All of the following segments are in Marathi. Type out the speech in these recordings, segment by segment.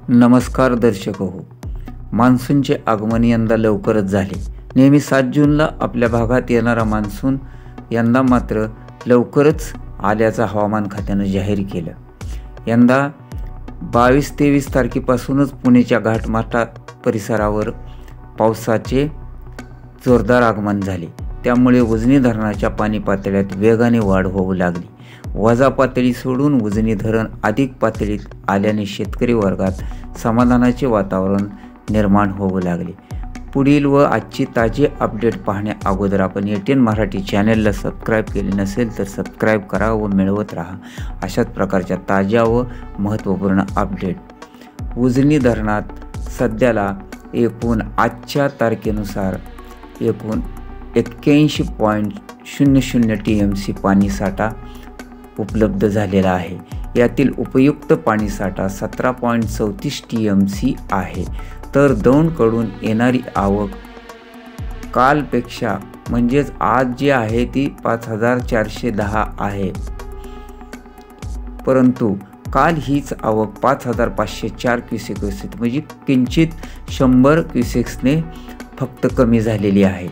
नमस्कार दर्शक हो, मान्सूनचे आगमन यंदा लवकरच झाले। नेहमी 7 जूनला आपल्या भागात येणारा मान्सून यंदा मात्र लवकरच आल्याचं हवामान खात्यानं जाहीर केलं। यंदा 22-23 तारखेपासूनच पुण्याच्या घाटमाथा परिसरावर पावसाचे जोरदार आगमन झाले। त्यामुळे उजनी धरणाच्या पाणी पातळीत वेगाने वाढ होऊ लागली। वजा पातळी सोडून उजनी धरण अधिक पातळीत आल्याने शेतकरी वर्गात समाधानाचे वातावरण निर्माण होऊ लागले। पुढील व आजची ताजे अपडेट पाहण्या अगोदर आपण ATN मराठी चॅनलला सबस्क्राईब केले नसेल तर सबस्क्राईब करा व मिळवत राहा अशाच प्रकारच्या ताज्या व महत्त्वपूर्ण अपडेट। उजनी धरणात सध्याला एकूण आजच्या तारखेनुसार एकूण 81.00 TMC पाणीसाठा उपलब्ध झालेला आहे। यातील उपयुक्त पाणीसाठा 17.34 TMC आहे। तर दौंडकडून येणारी आवक कालपेक्षा म्हणजेच आज जी आहे ती 5410 आहे, परंतु काल हीच आवक 5504 क्युसेक होती, म्हणजे किंचित 100 क्युसेक्सने फक्त कमी झालेली आहे।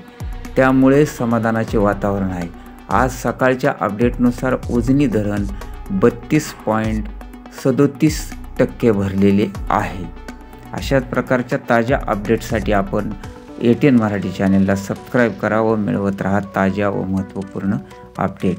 त्यामुळे समाधानाचे वातावरण आहे। आज सकाळच्या अपडेटनुसार उजनी धरण 32.37% भरलेले आहे। अशाच प्रकारच्या ताज्या अपडेटसाठी आपण ATN मराठी चॅनलला सबस्क्राईब करा व मिळवत राहा ताज्या व महत्त्वपूर्ण अपडेट।